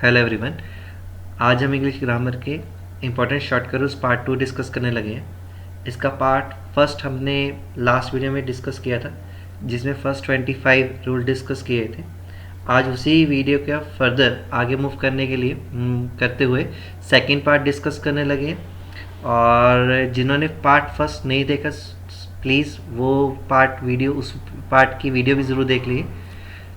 Hello everyone. आज हम English grammar के इम्पोर्टेंट शॉर्टकट्स पार्ट 2 डिस्कस करने लगे हैं। इसका पार्ट फर्स्ट हमने लास्ट वीडियो में डिस्कस किया था, जिसमें फर्स्ट 25 रूल डिस्कस किए थे। आज उसी वीडियो का फर्दर आगे मूव करने के लिए करते हुए सेकंड पार्ट डिस्कस करने लगे हैं। और जिन्होंने पार्ट फर्स्ट नहीं देखा, प्लीज़ वो उस पार्ट की वीडियो भी ज़रूर देख लीजिए,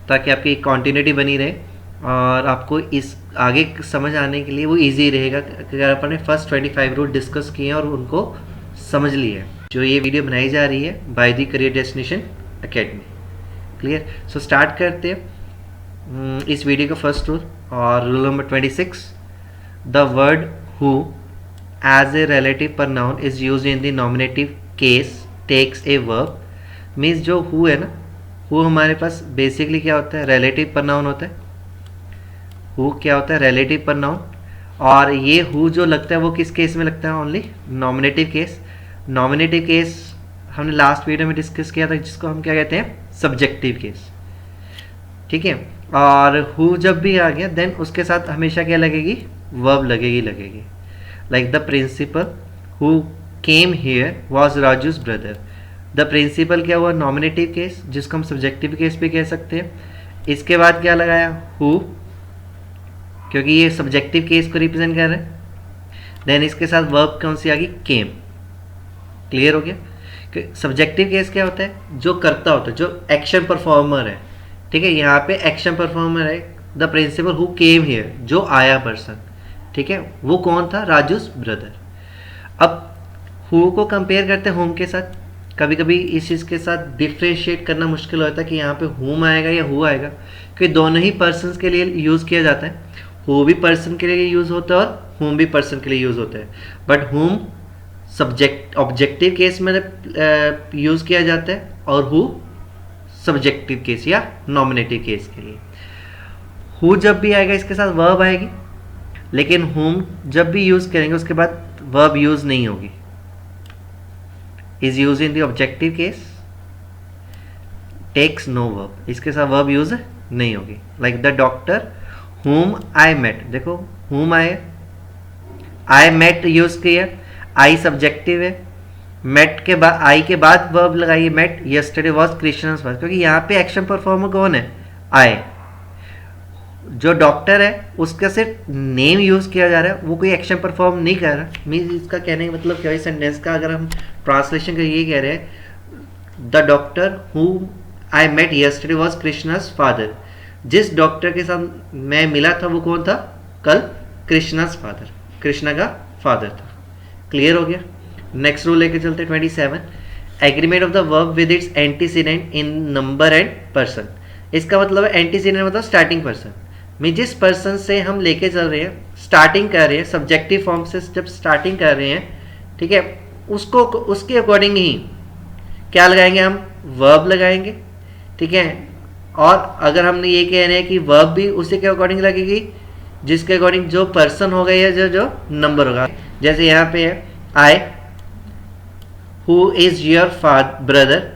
ताकि आपकी कंटिन्यूटी बनी रहे और आपको इस आगे समझ आने के लिए वो इजी रहेगा अगर आपने फर्स्ट 25 रूल डिस्कस किए हैं और उनको समझ लिए हैं। जो ये वीडियो बनाई जा रही है by the career destination academy. Clear? So start करते हैं इस वीडियो का फर्स्ट रूल। और rule number 26, the word who as a relative pronoun is used in the nominative case takes a verb. Means जो हु है ना, who हमारे पास basically क्या होता है, रिलेटिव pronoun होता है। हु क्या होता है, रिलेटिव pronoun। और ये हु जो लगता है वो किस केस में लगता है, only nominative case. Nominative case हमने लास्ट वीडियो में डिस्कस किया था, जिसको हम क्या कहते हैं, सब्जेक्टिव केस। ठीक है। और हु जब भी आ गया देन उसके साथ हमेशा क्या लगेगी, वर्ब लगेगी। Like the principal who came here was Raju's brother. The principal क्या हुआ, नॉमिनेटिव केस, जिसको हम सब्जेक्टिव केस भी कह सकते हैं। इसके बाद क्या लगाया, हु, क्योंकि ये सब्जेक्टिव केस को रिप्रेजेंट कर रहे हैं। देन इसके साथ वर्ब कौन सी आ गई, केम। क्लियर हो गया? सब्जेक्टिव केस क्या होता है, जो करता होता है, जो एक्शन परफॉर्मर है। ठीक है, यहाँ पे एक्शन परफॉर्मर है the principal who came here, जो आया पर्सन। ठीक है, वो कौन था, राजूस ब्रदर। अब हु को कंपेयर करते हैं होम के साथ। कभी कभी इस चीज़ के साथ डिफ्रेंशिएट करना मुश्किल होता है कि यहाँ पे होम आएगा या हु आएगा, क्योंकि दोनों ही पर्सन्स के लिए यूज़ किया जाता है। हु भी पर्सन के लिए यूज़ होता है और होम भी पर्सन के लिए यूज़ होता है। बट होम ऑब्जेक्टिव केस में यूज़ किया जाता है और हु सब्जेक्टिव केस या नॉमिनेटिव केस के लिए। हु जब भी आएगा इसके साथ वर्ब आएगी, लेकिन होम जब भी यूज़ करेंगे उसके बाद वर्ब यूज़ नहीं होगी। Is use in the objective case takes no verb, इसके साथ वर्ब यूज नहीं होगी। Like the doctor whom I met, देखो whom I met यूज किया, I सब्जेक्टिव है, met के बाद I के बाद वर्ब लगाइए met। yesterday was Krishna's birthday, क्योंकि यहाँ पे एक्शन परफॉर्मर कौन है, I। जो डॉक्टर है उसका सिर्फ नेम यूज किया जा रहा है, वो कोई एक्शन परफॉर्म नहीं कर रहा। मीन्स इसका कहने का मतलब क्या है, सेंटेंस का अगर हम ट्रांसलेशन का ये कह रहे हैं, the doctor whom I met yesterday was Krishna's father। जिस डॉक्टर के साथ मैं मिला था वो कौन था, कल कृष्णा's फादर, कृष्णा का फादर था। क्लियर हो गया? नेक्स्ट रूल लेके चलते 27, agreement of the verb with its antecedent in number and person. इसका मतलब है एंटीसीडेंट मतलब स्टार्टिंग पर्सन में, जिस पर्सन से हम लेके चल रहे हैं, स्टार्टिंग कर रहे हैं, सब्जेक्टिव फॉर्म से जब स्टार्टिंग कर रहे हैं, ठीक है, उसको उसके अकॉर्डिंग ही क्या लगाएंगे, हम वर्ब लगाएंगे। ठीक है। और अगर हमने ये कह रहे हैं कि वर्ब भी उसी के अकॉर्डिंग लगेगी, जिसके अकॉर्डिंग जो पर्सन होगा या जो नंबर होगा। जैसे यहाँ पे है I who is your brother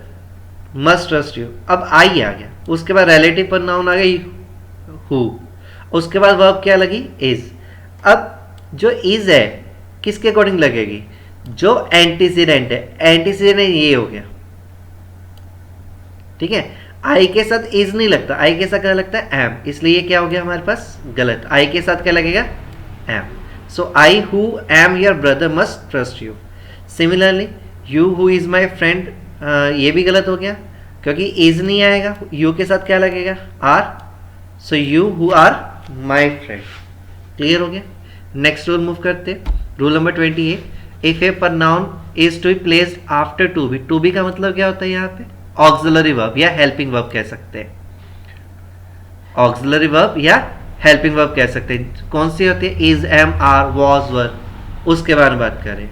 must trust you. अब आई आ गया, उसके बाद रिलेटिव प्रोनाउन आ गया हु, उसके बाद वर्ब क्या लगी, इज। अब जो इज है किसके अकॉर्डिंग लगेगी, जो एंटीसीडेंट है। एंटीसीडेंट ये हो गया। ठीक है, आई के साथ इज नहीं लगता, आई के साथ क्या लगता है, एम। इसलिए क्या हो गया हमारे पास, गलत। आई के साथ क्या लगेगा, am. So I who am your brother must trust you. Similarly you who is my friend, ये भी गलत हो गया, क्योंकि इज नहीं आएगा, यू के साथ क्या लगेगा, are. So you who are my friend. Clear हो गया? नेक्स्ट रूल मूव करते, rule number 28, if a pronoun is to be placed after to be. To be का मतलब क्या होता है, यहाँ पे ऑक्सिलरी वर्ब या हेल्पिंग वर्ब कह सकते हैं। ऑक्सिलरी वर्ब या हेल्पिंग वर्ब कह सकते हैं। कौन सी होती है, is, am, are, was, were, उसके बारे में बात करें।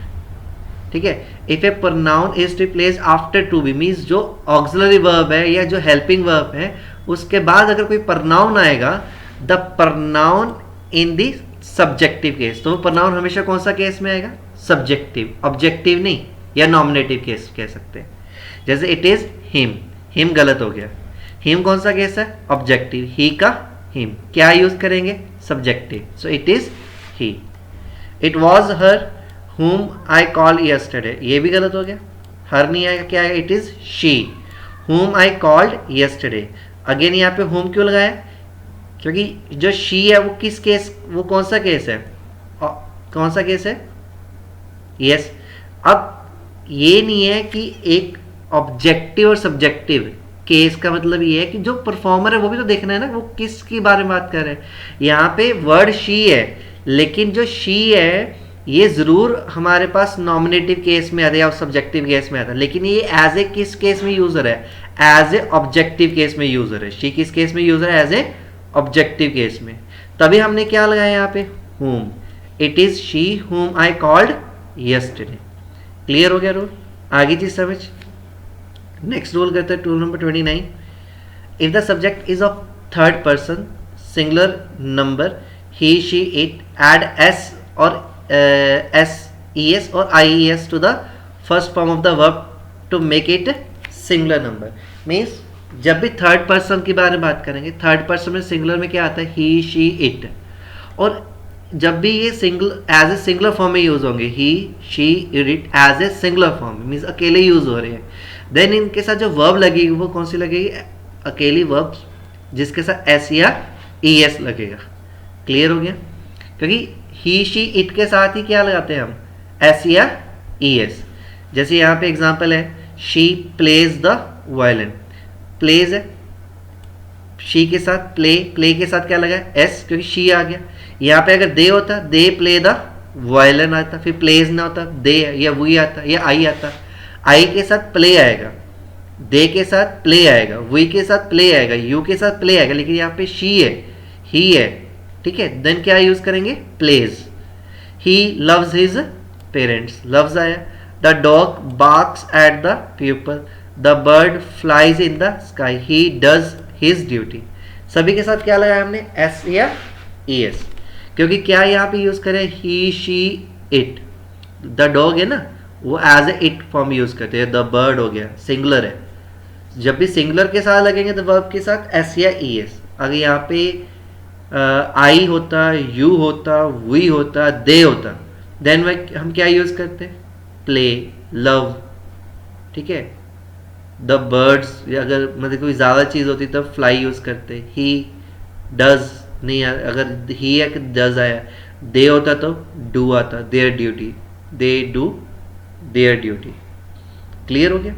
ठीक है, if a pronoun is to place after to be means जो ऑक्सिलरी वर्ब है या जो हेल्पिंग वर्ब है, उसके बाद अगर कोई pronoun आएगा, the pronoun in the subjective case, तो वो pronoun हमेशा कौन सा केस में आएगा, सब्जेक्टिव, ऑब्जेक्टिव नहीं, या नॉमिनेटिव केस कह सकते हैं। जैसे इट इज हिम, हिम गलत हो गया। हिम कौन सा केस है, ऑब्जेक्टिव, ही का हिम। क्या यूज करेंगे, subjective, so it is he. It was her whom I called yesterday, ये भी गलत हो गया, हर नहीं आएगा, क्या आएगा, it is she whom I called yesterday। Again यहाँ पे whom क्यों लगाया, क्योंकि जो शी है वो किस केस, वो कौन सा केस है, कौन सा केस है, यस। अब ये नहीं है कि एक ऑब्जेक्टिव और सब्जेक्टिव केस का मतलब ये है कि जो परफॉर्मर है वो भी तो देखना है ना, वो किसके बारे में बात कर रहे हैं। यहाँ पे वर्ड शी है, लेकिन जो शी है ये जरूर हमारे पास नॉमिनेटिव केस में आता है या सब्जेक्टिव केस में आता है, लेकिन ये एज ए किस केस में यूजर है, एज ए ऑब्जेक्टिव केस में यूजर है। शी किस केस में यूजर है, एज ए ऑब्जेक्टिव केस में। तभी हमने क्या लगाया यहाँ पे, whom, it is she whom I called yesterday। Clear हो गया रूल, आगे चीज समझ। नेक्स्ट रूल करते हैं rule number 29। If the subject is of third person singular number he she it, add S और SES और IES to the first form of the verb to make it singular number। Means जब भी third person के बारे में बात करेंगे, third person में सिंगुलर में क्या आता है, ही शी इट, और जब भी ये single as a singular form में यूज होंगे, he she it as a singular form means अकेले यूज हो रहे हैं, देन इनके साथ जो वर्ब लगेगी वो कौन सी लगेगी, अकेली वर्ब जिसके साथ S या ES लगेगा। क्लियर हो गया, क्योंकि ही शी इट के साथ ही क्या लगाते हैं हम, S या ES। जैसे यहाँ पे एग्जांपल है, she plays the violin, plays है, शी के साथ प्ले, प्ले के साथ क्या लगा है, S, क्योंकि शी आ गया। यहाँ पे अगर दे होता, दे प्ले द वायलिन आता, फिर प्लेज ना होता, दे या वी आता या आई आता, आई के साथ प्ले आएगा, दे के साथ प्ले आएगा, वी के साथ प्ले आएगा, यू के साथ प्ले आएगा, लेकिन यहाँ पे शी है, ही है, ठीक है, देन क्या यूज करेंगे, plays. He loves his parents, loves आया। The dog barks at the people, the bird flies in the sky, he does his duty. सभी के साथ क्या लगाया हमने, एस या ES, क्योंकि क्या यहाँ पे यूज करें, he she it, the dog है ना वो as a it form use करते हैं, द बर्ड हो गया सिंगुलर है, जब भी सिंगुलर के साथ लगेंगे तो वर्ब के साथ S या ES। अगर यहाँ पे आई होता, यू होता, वी होता, दे होता, देन हम क्या यूज करते हैं, प्ले, लव, ठीक है। द बर्ड्स, अगर मतलब कोई ज़्यादा चीज़ होती तब फ्लाई यूज करते, ही डज नहीं, अगर ही या डज आया, दे होता तो डू आता, their duty, they do their duty. Clear हो गया।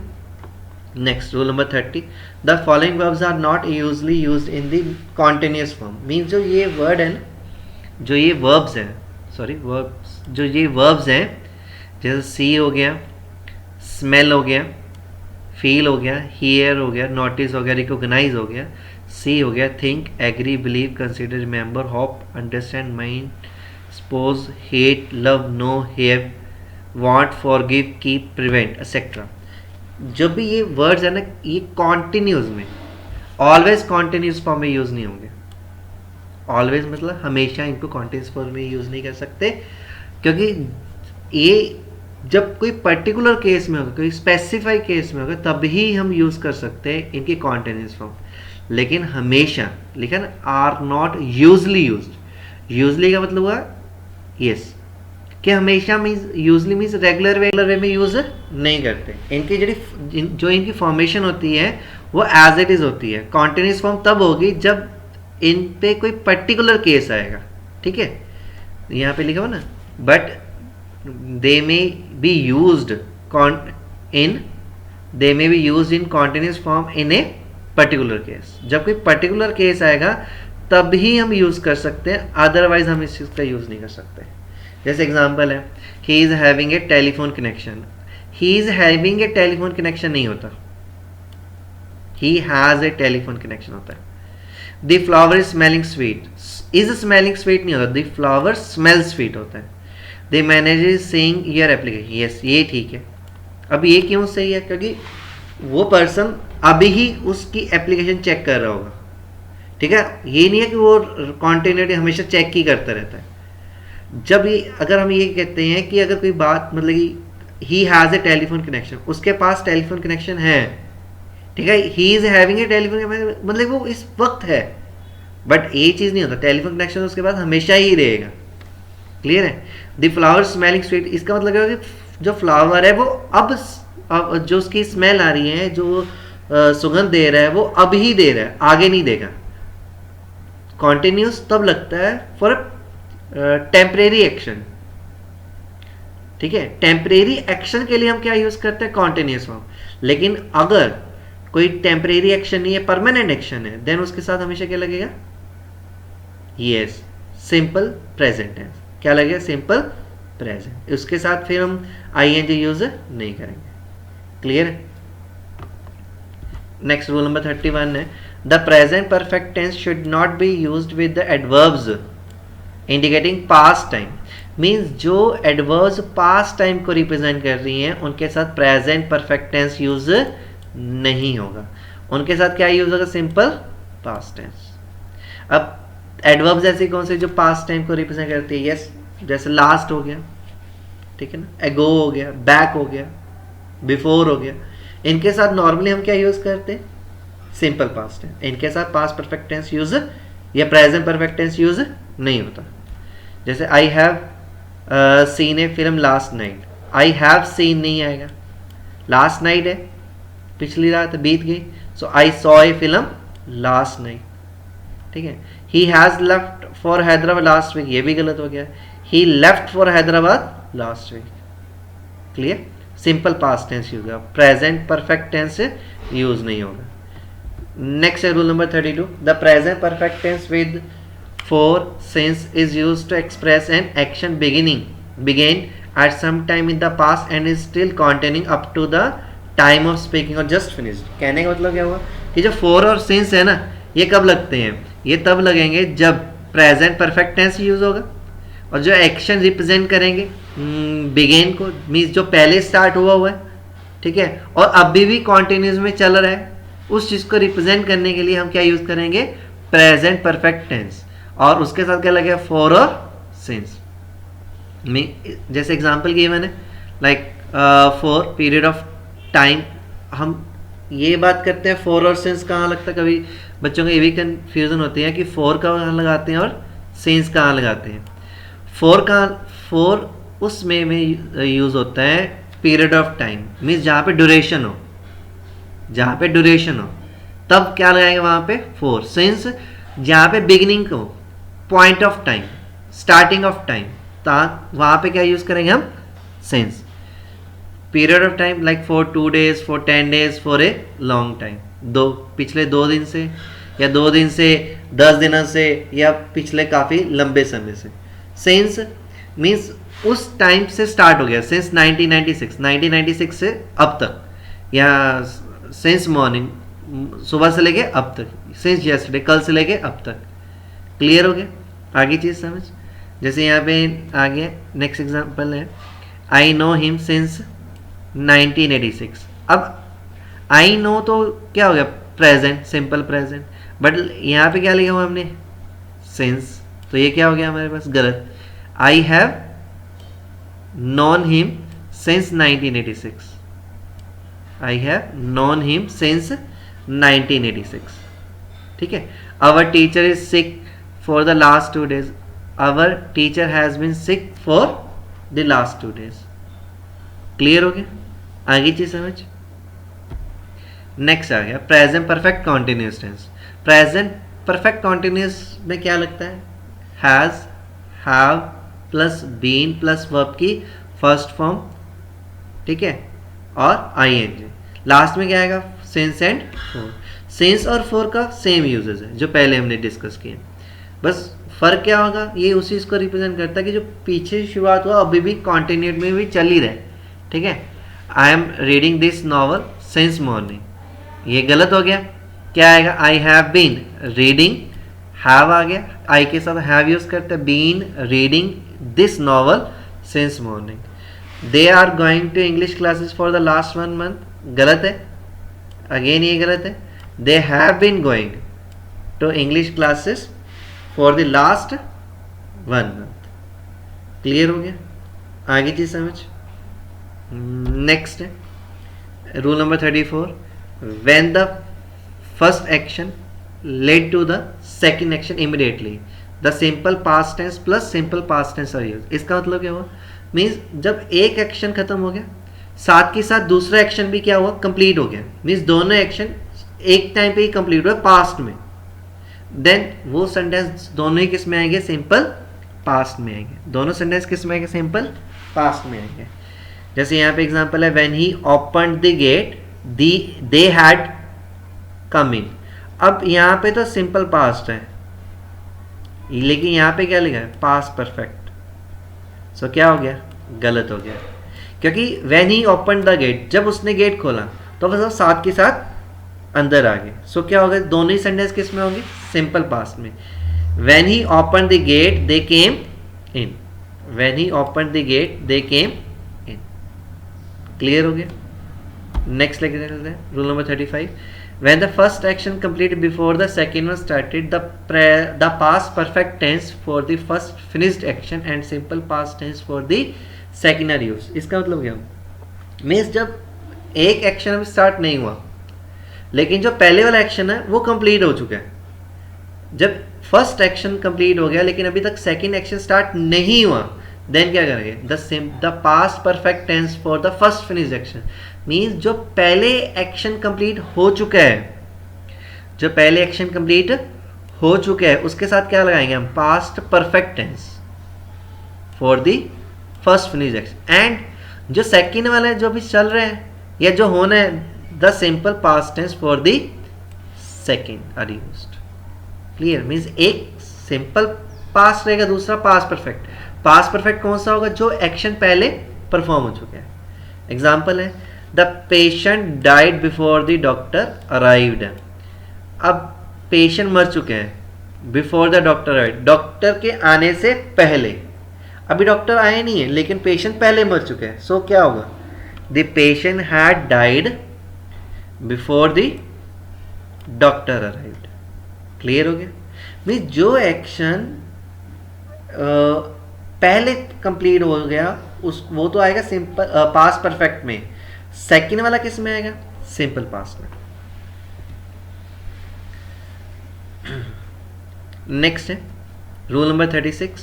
Next rule number 30, the following verbs are not usually used in the continuous form. Means जो ये वर्ड है ना, जो ये वर्ब्स हैं, सॉरी वर्ब्स, जो ये वर्ब्स हैं, जैसे सी हो गया, स्मेल हो गया, फील हो गया, हियर हो गया, नोटिस हो गया, रिकॉग्नाइज हो गया, सी हो गया, think, agree, believe, consider, remember, hope, understand, mind, suppose, hate, love, know, have, want, forgive, keep, prevent, etcetera. जब भी ये वर्ड्स है ना, ये कॉन्टिन्यूस में, ऑलवेज कॉन्टिन्यूस फॉर्म में यूज नहीं होंगे। ऑलवेज मतलब हमेशा इनको कॉन्टिन्यूस फॉर्म में यूज नहीं कर सकते, क्योंकि ये जब कोई पर्टिकुलर केस में होगा, कोई स्पेसिफाई केस में होगा, तब ही हम यूज कर सकते हैं इनकी कॉन्टिन्यूस फॉर्म। लेकिन हमेशा, लेकिन are not usually used. Usually का मतलब हुआ यस, कि हमेशा means, usually means regular way में यूज नहीं करते। इनकी जो इनकी फॉर्मेशन होती है वो एज इट इज होती है। कॉन्टिन्यूस फॉर्म तब होगी जब इन पे कोई पर्टिकुलर केस आएगा, ठीक है। यहाँ पे लिखा हुआ ना, but they may be used in continuous form in a particular case. जब कोई पर्टिकुलर केस आएगा तब ही हम यूज कर सकते हैं, अदरवाइज हम इस चीज का यूज नहीं कर सकते। जैसे एग्जाम्पल है, he is having a telephone connection, he is having a telephone connection नहीं होता, he has a telephone connection होता है। The flower is smelling sweet, is smelling sweet नहीं होता, द फ्लावर स्मेल स्वीट होता है। The manager is saying your application, yes ये ठीक है। अब ये क्यों सही है, क्योंकि वो पर्सन अभी ही उसकी एप्लीकेशन चेक कर रहा होगा, ठीक है। ये नहीं है कि वो कॉन्टिन्यूटी हमेशा चेक ही करता रहता है। जब ये, अगर हम ये कहते हैं कि अगर कोई बात मतलब कि he has a telephone connection, उसके पास टेलीफोन कनेक्शन है, ठीक है, he is having a telephone, मतलब वो इस वक्त है, बट ये चीज़ नहीं होता, टेलीफोन कनेक्शन उसके बाद हमेशा ही रहेगा। क्लियर है? द फ्लावर स्मेलिंग स्वीट, इसका मतलब क्या है कि जो फ्लावर है वो अब जो उसकी स्मेल आ रही है, जो सुगंध दे रहा है, वो अब ही दे रहा है, आगे नहीं देगा। कॉन्टिन्यूस तब लगता है फॉर टेम्परेरी एक्शन। ठीक है, टेम्परेरी एक्शन के लिए हम क्या यूज करते हैं? Continuous form. लेकिन अगर कोई टेम्परेरी एक्शन नहीं है, परमानेंट एक्शन है, देन उसके साथ हमेशा क्या लगेगा? Yes, simple present tense. क्या लगेगा? Simple present. उसके साथ फिर हम आईएनजी यूज नहीं करेंगे। क्लियर है? नेक्स्ट रूल नंबर 31 है, the present perfect tense should not be used with the adverbs indicating past time. Means जो एडवर्ब्स पास्ट टाइम को रिप्रेजेंट कर रही हैं उनके साथ प्रेजेंट परफेक्ट टेंस यूज नहीं होगा। उनके साथ क्या यूज होगा? Simple past tense. अब एडवर्ब्स ऐसे कौन से जो पास्ट टाइम को रिप्रेजेंट करती है? यस, जैसे लास्ट हो गया, ठीक है ना, एगो हो गया, बैक हो गया, बिफोर हो गया। इनके साथ नॉर्मली हम क्या यूज करते हैं? Simple past tense. इनके साथ पास्ट परफेक्ट टेंस यूज या प्रेजेंट परफेक्ट टेंस यूज नहीं होता। जैसे I have seen a film last night, I have seen नहीं आएगा, लास्ट नाइट है, पिछली रात बीत गई, so I saw a film last night. ठीक है, he has left for Hyderabad last week, ये भी गलत हो गया, he left for Hyderabad last week. Clear? Simple past tense use होगा, प्रेजेंट परफेक्ट टेंस यूज नहीं होगा। नेक्स्ट है rule number 32, the present perfect tense with for since is used to express an action began at some time in the past and is still continuing up to the time of speaking or just finished। कहने का मतलब क्या हुआ कि जो for और since है ना, ये कब लगते हैं? ये तब लगेंगे जब प्रेजेंट परफेक्ट टेंस यूज होगा और जो एक्शन रिप्रेजेंट करेंगे बिगेन को, मीन्स जो पहले स्टार्ट हुआ है, ठीक है, और अभी भी कॉन्टिन्यूस में चल रहा है, उस चीज को रिप्रेजेंट करने के लिए हम क्या यूज करेंगे? Present perfect tense. और उसके साथ क्या लगेगा? फॉर और सिंस। जैसे एग्जांपल किए मैंने, like for period of time, हम ये बात करते हैं फॉर और सिंस कहाँ लगता है। कभी बच्चों को ये भी कंफ्यूजन होती है कि फॉर कहाँ लगाते हैं और सिंस कहाँ लगाते हैं। फॉर उसमें यूज होता है पीरियड ऑफ टाइम, मीन्स जहाँ पे ड्यूरेशन हो, जहाँ पे ड्यूरेशन हो तब क्या लगाएंगे वहाँ पे? फॉर। सिंस जहाँ पे बिगिनिंग को, point of time, starting of time, वहां पे क्या यूज करेंगे हम? Since. Period of time like for 2 days, for 10 days, for a long time, पिछले 2 दिन से या 2 दिन से 10 दिनों से या पिछले काफी लंबे समय से। सिंस मीन्स उस टाइम से स्टार्ट हो गया, सिंस 1996 से अब तक, या सिंस मॉर्निंग, सुबह से लेके अब तक, सिंस यस्टरडे, कल से लेके अब तक। क्लियर हो गया? आगे चीज समझ। जैसे यहाँ पे आगे नेक्स्ट एग्जांपल है, आई नो हिम सिंस 1986। अब आई नो तो क्या हो गया? प्रेजेंट, सिंपल प्रेजेंट, बट यहाँ पे क्या लिखा हुआ हमने? सिंस, तो ये क्या हो गया हमारे पास? गलत। I have known him since 1986, I have known him since 1986। ठीक है, our teacher is sick for the last 2 days, our teacher has been sick for the last 2 days। Clear हो गया? आगे चीज समझ। नेक्स्ट आ गया present perfect continuous tense. Present perfect continuous में क्या लगता है? Has, have plus been plus verb की फर्स्ट फॉर्म, ठीक है, और आईएनजी। लास्ट में क्या आएगा? Since and for. सिंस और फॉर का सेम यूजेस है जो पहले हमने डिस्कस किए, बस फर्क क्या होगा? ये उस चीज को रिप्रेजेंट करता है कि जो पीछे शुरुआत हुआ अभी भी कॉन्टिन्यूट में भी चल ही रहे। ठीक है, I am reading this novel since morning, ये गलत हो गया। क्या आएगा? I have been reading, have आ गया, आई के साथ हैव यूज करते हैं, been reading this novel since morning. They are going to English classes for the last 1 month, गलत है, अगेन ये गलत है। They have been going to English classes for the last 1 month। Clear हो गया? आगे चीज समझ। नेक्स्ट है rule number 34, when the first action led to the second action immediately, the simple past tense plus simple past tense are use. इसका मतलब क्या हुआ, मीन्स जब एक एक्शन खत्म हो गया साथ के साथ दूसरा एक्शन भी क्या हुआ, कंप्लीट हो गया, मीन्स दोनों एक्शन एक टाइम पे ही कंप्लीट हुआ पास्ट में, देन वो सेंटेंस दोनों ही किस में आएंगे, सिंपल पास्ट में आएंगे। दोनों सेंटेंस किस में आएंगे, सिंपल पास्ट में आएंगे। जैसे यहाँ पे एग्जांपल है, when he opened the gate they had come in. अब यहाँ पे तो सिंपल पास्ट है, लेकिन यहाँ पे क्या लिखा है, पास्ट परफेक्ट। सो क्या हो गया, गलत हो गया, क्योंकि when he opened the gate, जब उसने गेट खोला तो बस साथ के साथ अंदर आ गए। सो क्या होगा, दोनों ही सेंटेंस किस में होंगे, सिंपल पास्ट में। When he opened the gate they came in, when he opened the gate they came in. Clear हो गया। नेक्स्ट लेके चलते हैं, rule number 35। When the first action completed before the second one started, the past perfect tense for the first finished action and simple past tense for the second are used। इसका मतलब क्या, means जब एक action अभी start नहीं हुआ लेकिन जो पहले वाला एक्शन है वो कंप्लीट हो चुका है, जब फर्स्ट एक्शन कंप्लीट हो गया लेकिन अभी तक सेकंड एक्शन स्टार्ट नहीं हुआ, देन क्या करेंगे, the past perfect tense for the first finished action. Means जो पहले एक्शन कंप्लीट हो चुका है, जो पहले एक्शन कंप्लीट हो चुका है उसके साथ क्या लगाएंगे हम, past perfect tense for the first finished action. And जो सेकंड वाला जो भी चल रहे हैं या जो होना है, the simple past tense for the second are used. Clear. Means एक सिंपल पास्ट रहेगा, दूसरा पास्ट परफेक्ट। पास्ट परफेक्ट कौन सा होगा, जो एक्शन पहले परफॉर्म हो चुका है। एग्जाम्पल है, the patient died before the doctor arrived. अब पेशेंट मर चुके हैं, before the doctor arrived, doctor के आने से पहले। अभी डॉक्टर आए नहीं है लेकिन पेशेंट पहले मर चुके हैं। सो क्या होगा, the patient had died before the doctor arrived. Clear हो गया। मीन्स जो एक्शन पहले कंप्लीट हो गया उस वो तो आएगा सिंपल पास्ट परफेक्ट में, सेकंड वाला किस में आएगा, सिंपल पास्ट में। नेक्स्ट है rule number 36।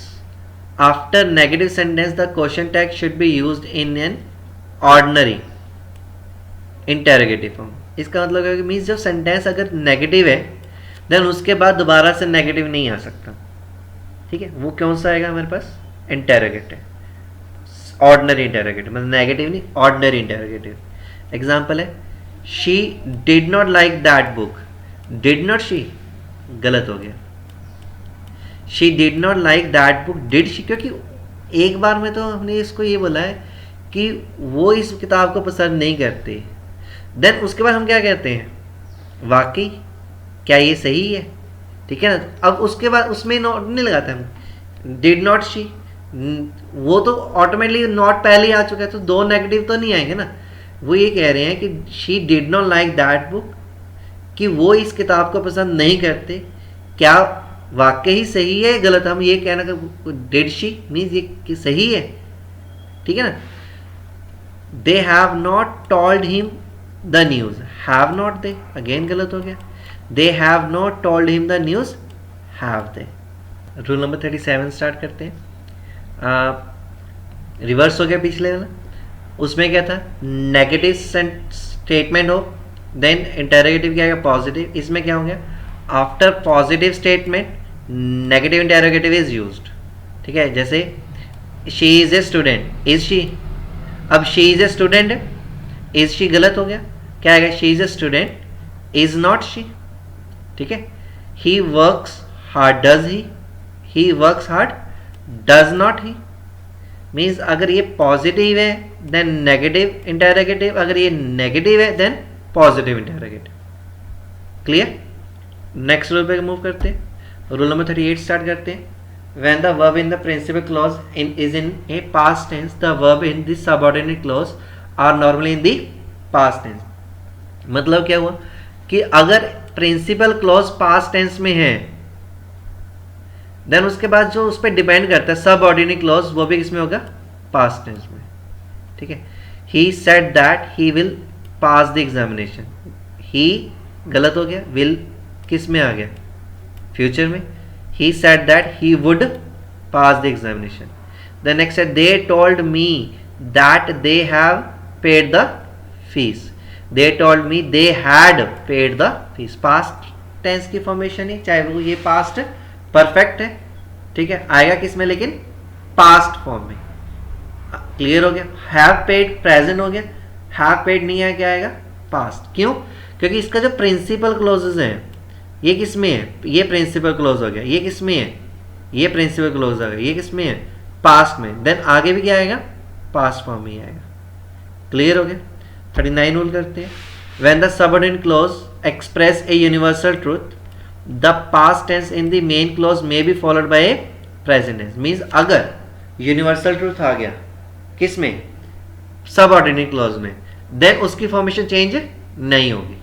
After negative sentence the question tag should be used in an ordinary interrogative form. इसका मतलब है कि मीन्स जब सेंटेंस अगर नेगेटिव है देन उसके बाद दोबारा से नेगेटिव नहीं आ सकता। ठीक है, वो कौन सा आएगा हमारे पास, इंटेरोगेटिव, ऑर्डिनरी इंटेरोगेटिव, मतलब नेगेटिव नहीं, ऑर्डिनरी इंटेरोगेटिव। एग्जाम्पल है, she did not like that book. Did not she, गलत हो गया। She did not like that book, did she, क्योंकि एक बार में तो हमने इसको ये बोला है कि वो इस किताब को पसंद नहीं करते, देन उसके बाद हम क्या कहते हैं, वाकई क्या ये सही है, ठीक है ना। अब उसके बाद उसमें नॉट नहीं लगाते हम, डिड नॉट शी, वो तो ऑटोमेटिकली नॉट पहले आ चुका है तो दो नेगेटिव तो नहीं आएंगे ना। वो ये कह रहे हैं कि she did not like that book, कि वो इस किताब को पसंद नहीं करते, क्या वाकई सही है गलत। हम ये कहना कि डिड शी मीन्स ये कि सही है, ठीक है ना। They have not told him the news, have not they, again गलत हो गया। They have not told him the news, have they. Rule number 37 start करते हैं। रिवर्स हो गया पिछले वाला, उसमें क्या था, नेगेटिव स्टेटमेंट हो देन इंटेरोगेटिव क्या है, पॉजिटिव। इसमें क्या हो गया, after positive statement negative interrogative is used. ठीक है, जैसे she is a student, is she, अब शी इज ए स्टूडेंट है, इज शी गलत हो गया, क्या आएगा, she is a student, is not she. ठीक है, he works hard, does he works hard, does not he. Means अगर ये पॉजिटिव है देन नेगेटिव इंटेरोगेटिव, अगर ये नेगेटिव है then positive interrogative. Clear. Next rule पे मूव करते हैं, रूल नंबर 38 स्टार्ट करते हैं। When the verb in the principal clause is in a past tense, the verb in the subordinate clause are normally in the past tense। मतलब क्या हुआ कि अगर प्रिंसिपल क्लॉज पास्ट टेंस में है then उसके बाद जो उस पर डिपेंड करता है सबऑर्डिनेट क्लॉज, वो भी किसमें होगा, पास्ट टेंस में। ठीक है, he said that he will pass the examination, ही गलत हो गया, विल किस में आ गया, फ्यूचर में। He said that he would pass the examination. The next है they told me that they have paid the fees. They told me they had paid the fees. Past tense की formation है, चाहे वो ये past perfect है, ठीक है, आएगा किस में, लेकिन पास्ट फॉर्म में। क्लियर हो गया। हैव पेड प्रेजेंट हो गया, हैव पेड नहीं है, क्या आएगा, पास्ट। क्यों, क्योंकि इसका जो प्रिंसिपल क्लोजेज हैं ये किस में है, ये प्रिंसिपल क्लोज हो गया, ये किस में है, ये प्रिंसिपल क्लोज हो गया, ये किस में है, पास्ट में। देन आगे भी क्या आएगा, पास्ट फॉर्म में ही आएगा। क्लियर हो गया। 39 रूल करते हैं। When the subordinate clause express a universal truth the past tense in the main clause may be followed by a present tense. Means अगर यूनिवर्सल ट्रूथ आ गया किस में, सबऑर्डिनेट क्लोज में, देन उसकी फॉर्मेशन चेंज नहीं होगी।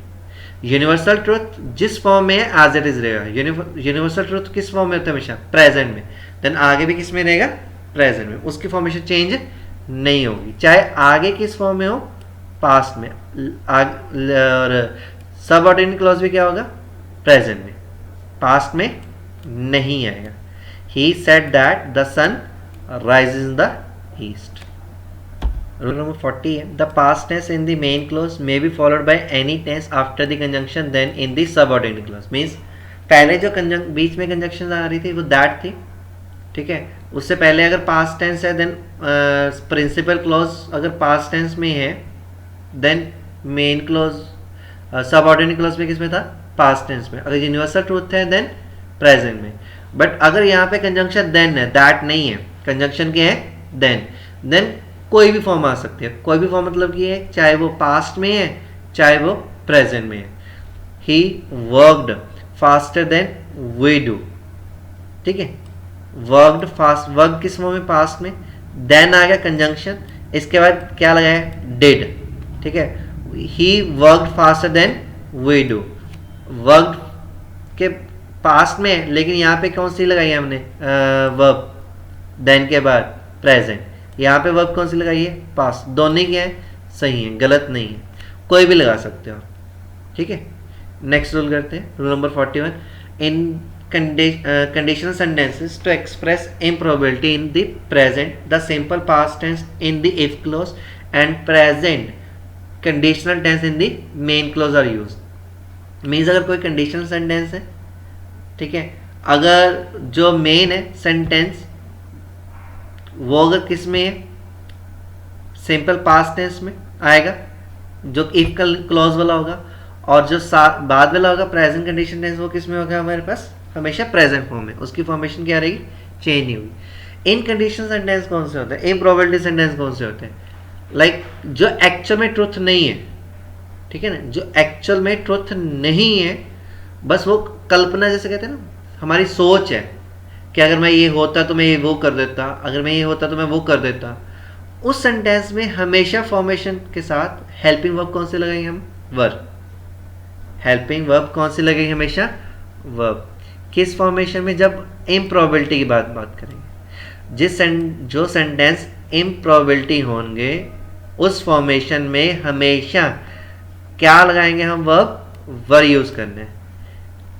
यूनिवर्सल ट्रूथ जिस फॉर्म में है एज इट इज रहेगा। यूनिवर्सल ट्रूथ किस फॉर्म में होता है, हमेशा प्रेजेंट में, देन आगे भी किस में रहेगा, प्रेजेंट में, उसकी फॉर्मेशन चेंज नहीं होगी, चाहे आगे किस फॉर्म में हो, पास्ट में। और सबऑर्डिनेट क्लॉज भी क्या होगा, प्रेजेंट में, पास्ट में नहीं आएगा। He said that the sun rises in the east. Rule number 40 है the past tense in the main clause may be followed by any tense after the conjunction than in the subordinate clause. Means पहले जो बीच में conjunction आ रही थी वो that थी, ठीक है, उससे पहले अगर पास्ट टेंस है देन प्रिंसिपल क्लोज अगर पास्ट टेंस में है then main clause, subordinate clause में किस में था, पास्ट टेंस में। अगर यूनिवर्सल ट्रूथ है देन प्रेजेंट में। बट अगर यहाँ पे कंजंक्शन देन है, दैट नहीं है, कंजंक्शन क्या है, देन कोई भी फॉर्म आ सकती है। कोई भी फॉर्म मतलब कि है चाहे वो पास्ट में है चाहे वो प्रेजेंट में है। He worked faster than we do, ठीक है, वर्कड फास्ट, वर्क किस फॉर्म में, पास्ट में, देन आ गया कंजंक्शन, इसके बाद क्या लगाया, डिड, ठीक है। He worked faster than we do, worked के पास्ट में, लेकिन यहाँ पे कौन सी लगाई है हमने, वर्ब, देन के बाद प्रेजेंट, यहाँ पे वर्ब कौन सी लगाई है, पास्ट। दोनों क्या है, सही है, गलत नहीं है, कोई भी लगा सकते हो, ठीक है। नेक्स्ट रूल करते हैं, rule number 41 in conditional sentences to express improbability in the present the simple past tense in the if clause and present conditional tense in the main clause are used। Means अगर कोई conditional sentence है, ठीक है, अगर जो main है sentence वो अगर किस में है, सिंपल पास्ट टेंस में आएगा जो इफ क्लॉज वाला होगा, और जो बाद वाला होगा प्रेजेंट कंडीशन टेंस वो किस में होगा, हमारे पास हमेशा प्रेजेंट फॉर्म में, उसकी फॉर्मेशन क्या रहेगी, चेंज नहीं होगी। इन कंडीशन सेंटेंस कौन से होते हैं, इम्प्रोबेबिलिटी सेंटेंस कौन से होते हैं, लाइक जो एक्चुअल में ट्रुथ नहीं है, ठीक है ना, जो एक्चुअल में ट्रुथ नहीं है, बस वो कल्पना, जैसे कहते हैं ना, हमारी सोच है कि अगर मैं ये होता तो मैं ये वो कर देता, अगर मैं ये होता तो मैं वो कर देता। उस सेंटेंस में हमेशा फॉर्मेशन के साथ हेल्पिंग वर्ब कौन से लगाएंगे हम, वर्ब। हेल्पिंग वर्ब कौन से लगेगी, हमेशा वर्ब। किस फॉर्मेशन में, जब इम्प्रॉबेबिलिटी की बात करेंगे, जो सेंटेंस इम्प्रॉबेबिलिटी होंगे उस फॉर्मेशन में हमेशा क्या लगाएंगे हम, वर्ब यूज करना है,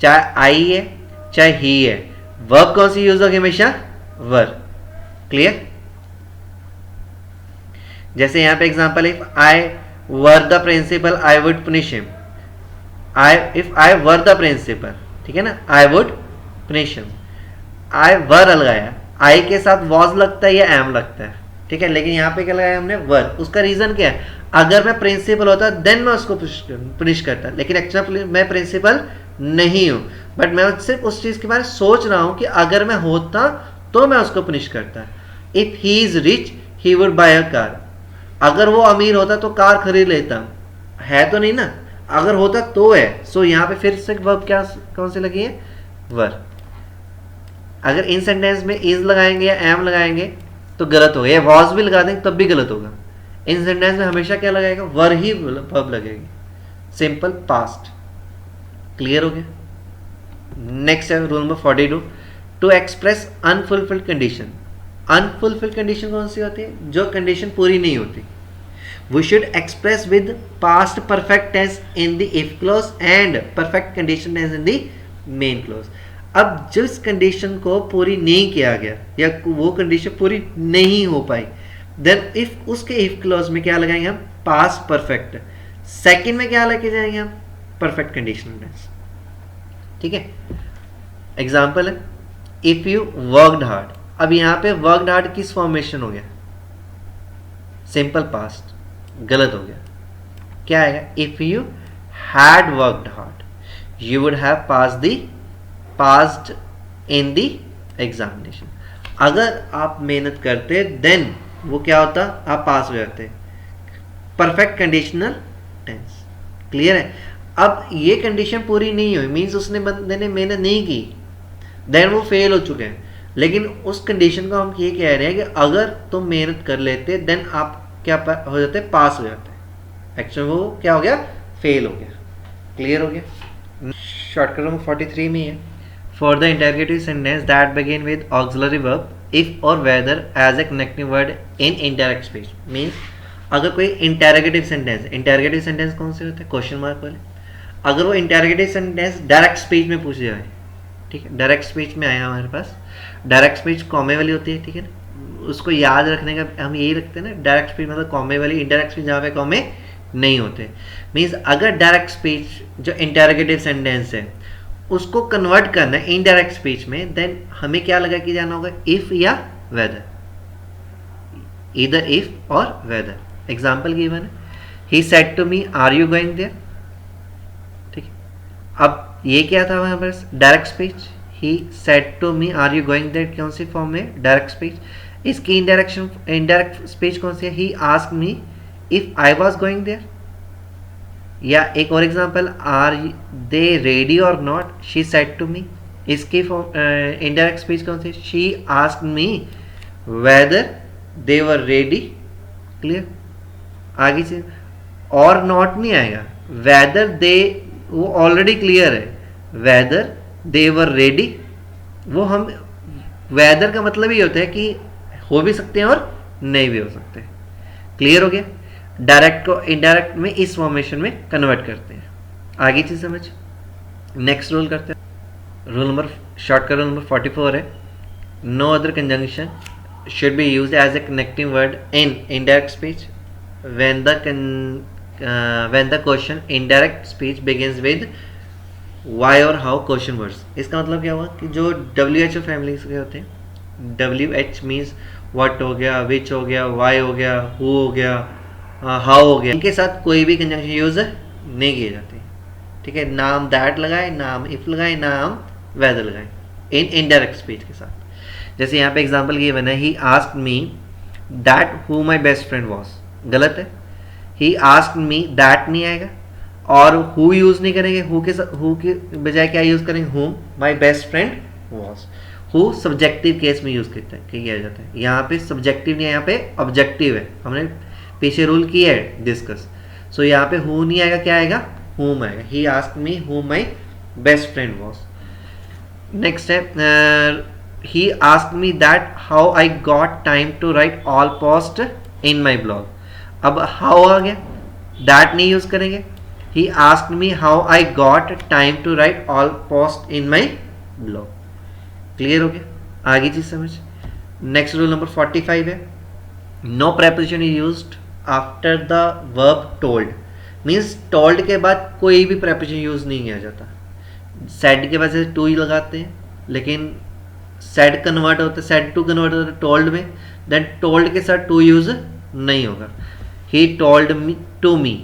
चाहे आई है चाहे ही है, वर्ब कौन सी यूज होगी, हमेशा वर्ब। क्लियर। जैसे यहां पे example, if I were the principal I would punish him. If I were the principal, ठीक है ना, I would punish him. I were लगाया, आई के साथ वॉज लगता है या एम लगता है, ठीक है, लेकिन यहाँ पे क्या लगाया हमने, वर। उसका रीजन क्या है, अगर मैं प्रिंसिपल होता देन मैं उसको पनिश करता, लेकिन एक्चुअली मैं प्रिंसिपल नहीं हूं, बट मैं सिर्फ उस चीज के बारे में सोच रहा हूं कि अगर मैं होता तो मैं उसको पनिश करता। If he is rich he would buy a car. अगर वो अमीर होता तो कार खरीद लेता, है तो नहीं ना, अगर होता तो है। सो यहाँ पे फिर से वर्ब क्या कौन सी लगी है, वर। अगर इन सेंटेंस में इज लगाएंगे या एम लगाएंगे तो गलत होगा, या वॉज भी लगा देंगे तब भी गलत होगा। इन सेंटेंस में हमेशा क्या लगाएगा, वर ही वर्ब लगेगी, सिंपल पास्ट। क्लियर हो गया। नेक्स्ट है rule number 42 to express unfulfilled condition. Unfulfilled condition कौन सी होती है, जो कंडीशन पूरी नहीं होती। We should express with past perfect tense in the if clause and perfect condition tense in the main clause. अब जिस कंडीशन को पूरी नहीं किया गया या वो कंडीशन पूरी नहीं हो पाई, देन इफ उसके इफ क्लॉज में क्या लगाएंगे हम, पास्ट परफेक्ट। सेकंड में क्या लेके जाएंगे हम, परफेक्ट कंडीशनल टेंस। ठीक है, एग्जांपल है इफ यू वर्कड हार्ड। अब यहां पे वर्कड हार्ड किस फॉर्मेशन हो गया, सिंपल पास्ट, गलत हो गया। क्या आएगा, if you had worked hard you would have passed in the examination. अगर आप मेहनत करते देन वो क्या होता, आप पास हो जाते। Perfect conditional tense. क्लियर है। अब ये कंडीशन पूरी नहीं हुई, मीन्स उसने बंदे ने मेहनत नहीं की, देन वो फेल हो चुके हैं। लेकिन उस कंडीशन को हम ये कह रहे हैं कि अगर तुम मेहनत कर लेते देन आप क्या हो जाते, पास हो जाते। एक्चुअली वो क्या हो गया, फेल हो गया। क्लियर हो गया। शॉर्टकट नंबर 43 में है, for the interrogative sentence that begin with auxiliary verb if or whether as a connecting word in indirect speech. Means अगर कोई इंटरोगेटिव सेंटेंस कौन से होते हैं, क्वेश्चन मार्क वाले। अगर वो इंटरोगेटिव सेंटेंस डायरेक्ट स्पीच में पूछ जाए, ठीक है, डायरेक्ट स्पीच में आया हमारे पास, डायरेक्ट स्पीच कॉमे वाली होती है, ठीक है ना, उसको याद रखने का हम यही रखते हैं ना, डायरेक्ट स्पीच मतलब कॉमे वाली, इनडायरेक्ट स्पीच जहाँ पे कॉमे नहीं होते। मीन्स अगर डायरेक्ट स्पीच जो इंटरोगेटिव सेंटेंस है उसको कन्वर्ट करना है इनडायरेक्ट स्पीच में, देन हमें क्या लगा के जाना होगा, इफ या वेदर, इधर if or weather. Example given है, he said to me are you going there. ठीक है, अब ये क्या था हमारे पास, direct speech. He said to me are you going there कौन सी फॉर्म में, डायरेक्ट स्पीच। इसकी इनडायरेक्ट स्पीच कौन सी है, he asked me if I was going there. या एक और example, are they ready or not, she said to me. इसकी इनडायरेक्ट स्पीच कौन सी, she asked me whether they were ready. Clear. आगे से और नॉट नहीं आएगा, वेदर दे वो ऑलरेडी क्लियर है, वेदर दे वर रेडी। वो हम वेदर का मतलब ही होता है कि हो भी सकते हैं और नहीं भी हो सकते। क्लियर हो गया। डायरेक्ट को इनडायरेक्ट में इस फॉर्मेशन में कन्वर्ट करते हैं। आगे चीज समझ। नेक्स्ट रूल करते हैं, rule number shortcut rule number 44 है, no other conjunction should be used as a connecting word in indirect speech when the question indirect speech begins with why or how question words। इसका मतलब क्या हुआ कि जो WHO family के होते हैं, WH मीन्स what हो गया, which हो गया, why हो गया, who हो गया, how हो गया, इनके साथ कोई भी कंजंक्शन यूज नहीं किए जाते। ठीक है, नाम दैट लगाए, नाम इफ लगाए, नाम वेदर लगाए इन इनडायरेक्ट स्पीच के साथ। जैसे यहाँ पे एग्जाम्पल ये बना, ही asked me that who my best friend was, गलत है। ही आस्क्ड मी दैट नहीं आएगा, और हु यूज नहीं करेंगे, हु के बजाय क्या यूज करेंगे, हुम my best friend was. Who subjective case में यूज किया जाता है, यहाँ पे सब्जेक्टिव नहीं है, यहाँ पे ऑब्जेक्टिव है, हमने पीछे रूल किया है डिस्कस। सो यहाँ पे हु नहीं आएगा, क्या आएगा, हुम आएगा। ही asked me who my best friend was. Next है, he asked me that how I got time to write all post in my blog। अब how आ गया, that नहीं यूज करेंगे। he asked me how I got time to write all post in my blog। Clear हो गया। आगे चीज समझ। Next rule number 45 है, no preposition is used after the verb told। Means told के बाद कोई भी preposition यूज नहीं किया जाता। said के वजह से to ही लगाते हैं, लेकिन सेड कन्वर्ट होता है, सेड टू कन्वर्ट होता है टोल्ड में, देन टोल्ड के साथ टू यूज नहीं होगा। He told me to me,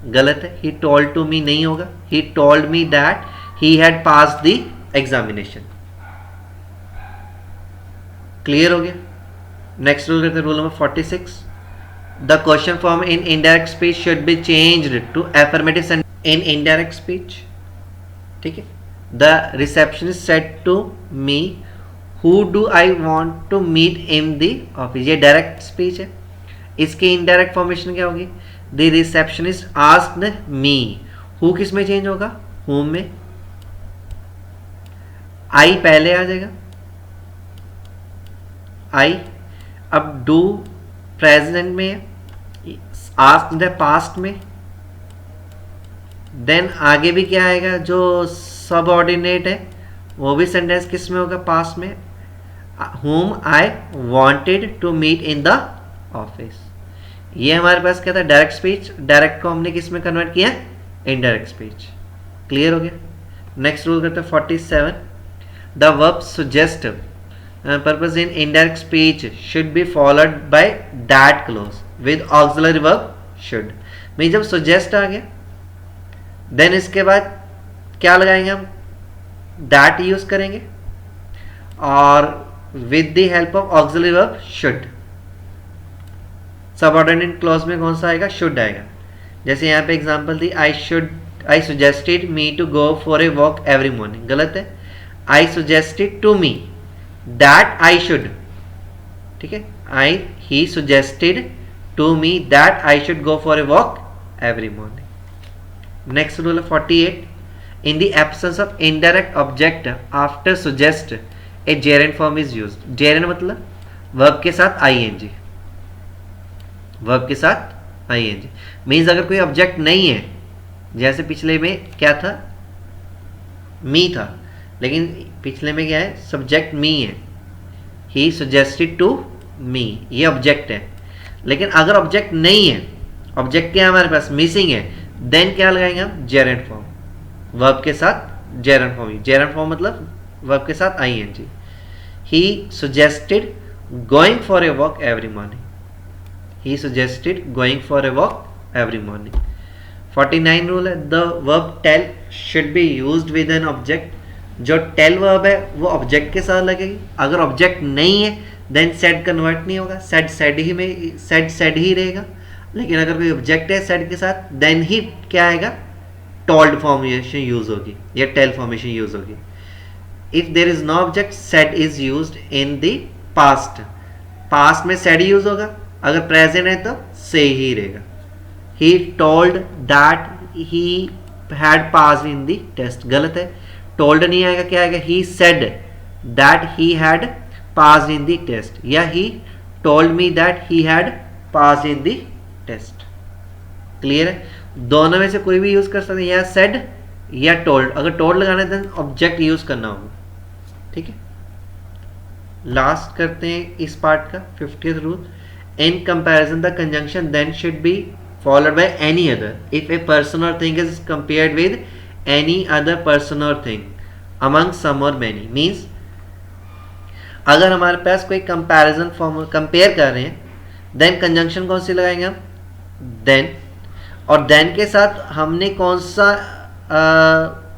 गलत है, ही टोल्ड टू मी नहीं होगा, he told me that he had pass the examination. Clear हो गया। नेक्स्ट रूल करते हैं, rule number 46, the question form in indirect speech should be changed to affirmative sentence in indirect speech. ठीक है, the receptionist said to me Who do I want to meet in the office। ये direct speech है, इसकी indirect formation क्या होगी, the receptionist asked me. Who किस में change होगा, whom में, आई पहले आ जाएगा, आई। अब डू प्रेजेंट में है, आस्क्ड है पास्ट में, देन आगे भी क्या आएगा, जो सबऑर्डिनेट है वो भी सेंटेंस किस में होगा, पास्ट में, whom I wanted to meet in the office। ये हमारे पास क्या था, डायरेक्ट स्पीच। डायरेक्ट को हमने किस में कन्वर्ट किया, इनडायरेक्ट स्पीच। क्लियर हो गया। नेक्स्ट रूल करते हैं 47, the verb suggest purpose in indirect speech should B followed by that close with auxiliary verb should. मैं जब सुजेस्ट आ गया देन इसके बाद क्या लगाएंगे हम, दैट यूज करेंगे और with the help of auxiliary verb should. Subordinate clause में कौन सा आएगा, शुड आएगा। जैसे यहाँ पे एग्जांपल थी, I suggested me to go for a walk every morning, गलत है। I suggested to me that I should, ठीक है, he suggested to me that I should go for a walk every morning. Next rule है 48, in the absence of indirect object after suggest a gerund form is used. Gerund मतलब verb के साथ ING, verb के साथ ING means अगर कोई object नहीं है, जैसे पिछले में क्या था, मी था, लेकिन पिछले में क्या है, सब्जेक्ट मी है, ही सजेस्टेड टू मी, ये ऑब्जेक्ट है। लेकिन अगर ऑब्जेक्ट नहीं है, ऑब्जेक्ट क्या है हमारे पास, मिसिंग है, देन क्या लगाएंगे हम, जेरेंट फॉर्म, वर्ब के साथ जेरेंट फॉर्म। जेरेंट फॉर्म मतलब वर्ब के साथ ING. He suggested going for a walk every morning, he suggested going for a walk every morning। 49 rule है, the verb tell should be used with an object। जो tell verb है वो object के साथ लगेगी। अगर ऑब्जेक्ट नहीं है देन said कन्वर्ट नहीं होगा, said ही में said ही रहेगा। लेकिन अगर कोई ऑब्जेक्ट है said के साथ देन ही क्या आएगा, told फॉर्मेशन यूज होगी या tell फॉर्मेशन यूज होगी। If there is no object said is used in the past, past में said यूज होगा, अगर प्रेजेंट है तो से ही रहेगा। He told that he had pass in the test, गलत है, टोल्ड नहीं आएगा, क्या आएगा, he said that he had pass in the test, या he told me that he had pass in the test. Clear है, दोनों में से कोई भी यूज कर सकते हैं, या सेड या टोल्ड। अगर टोल्ड लगाना है तो ऑब्जेक्ट यूज करना होगा, ठीक है। लास्ट करते हैं इस पार्ट का 50th rule, in comparison the conjunction then should be followed by any other if a person or thing is compared with any other person or thing among some or many। means अगर हमारे पास कोई comparison form compare कर रहे हैं then conjunction कौन सी लगाएंगे हम, then, और देन के साथ हमने कौन सा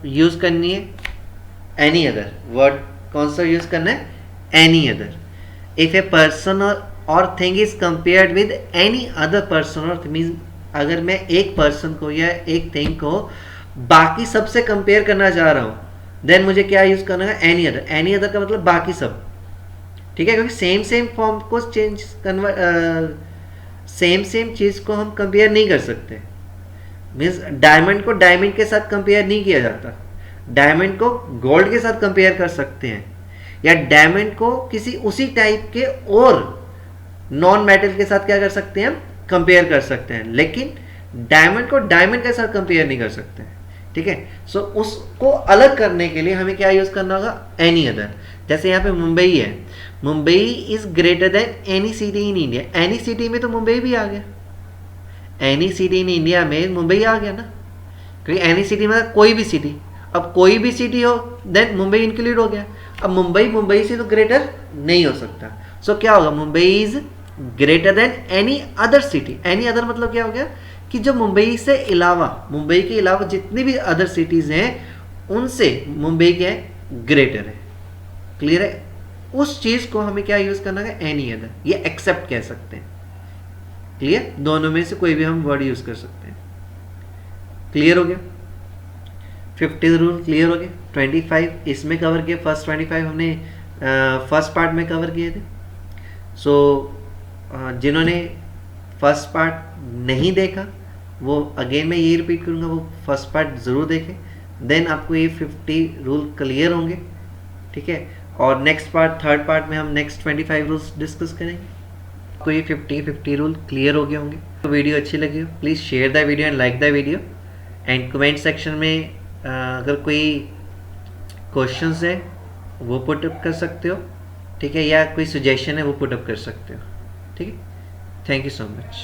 यूज करनी है, एनी अदर वर्ड कौन सा यूज करना है, any other. If a person or thing is compared with any other person or means अगर मैं एक पर्सन को या एक थिंग को बाकी सबसे कंपेयर करना चाह रहा हूं देन मुझे क्या यूज करना है, एनी अदर। एनी अदर का मतलब बाकी सब, ठीक है, क्योंकि सेम फॉर्म को चेंज सेम चीज को हम कंपेयर नहीं कर सकते। मीन्स डायमंड को डायमंड के साथ कंपेयर नहीं किया जाता, डायमंड को गोल्ड के साथ कंपेयर कर सकते हैं, या डायमंड को किसी उसी टाइप के और नॉन मेटल के साथ क्या कर सकते हैं, हम कंपेयर कर सकते हैं, लेकिन डायमंड को डायमंड के साथ कंपेयर नहीं कर सकते हैं, ठीक है। सो उसको अलग करने के लिए हमें क्या यूज करना होगा, एनी अदर। जैसे यहाँ पे मुंबई है, Mumbai is greater than any city in India, any city में तो मुंबई भी आ गया, एनी सिटी इन इंडिया में मुंबई आ गया ना, क्योंकि एनी सिटी में कोई भी सिटी, अब कोई भी सिटी हो देन मुंबई इंक्लूड हो गया। अब मुंबई से तो ग्रेटर नहीं हो सकता, सो क्या होगा, Mumbai is greater than any other city. Any other मतलब क्या हो गया कि जो मुंबई से अलावा, मुंबई के अलावा जितनी भी अदर सिटीज हैं उनसे मुंबई क्या है, ग्रेटर है। क्लियर है, उस चीज को हमें क्या यूज करना है, एनी अदर, ये एक्सेप्ट कह सकते हैं। क्लियर, दोनों में से कोई भी हम वर्ड यूज कर सकते हैं। क्लियर हो गया, 50 रूल क्लियर हो गए। 25 इसमें कवर किया, फर्स्ट 25 हमने फर्स्ट पार्ट में कवर किए थे। सो जिन्होंने फर्स्ट पार्ट नहीं देखा वो अगेन मैं यही रिपीट करूँगा, वो फर्स्ट पार्ट ज़रूर देखें, देन आपको ये 50 रूल क्लियर होंगे, ठीक है। और नेक्स्ट पार्ट, थर्ड पार्ट में हम नेक्स्ट 25 रूल्स डिस्कस करेंगे। आपको ये 50-50 रूल क्लियर हो गए होंगे। तो वीडियो अच्छी लगी हो please share the video and like the video, and comment section में अगर कोई क्वेश्चंस है वो पुट अप कर सकते हो, ठीक है, या कोई सजेशन है वो पुट अप कर सकते हो, ठीक है। Thank you so much.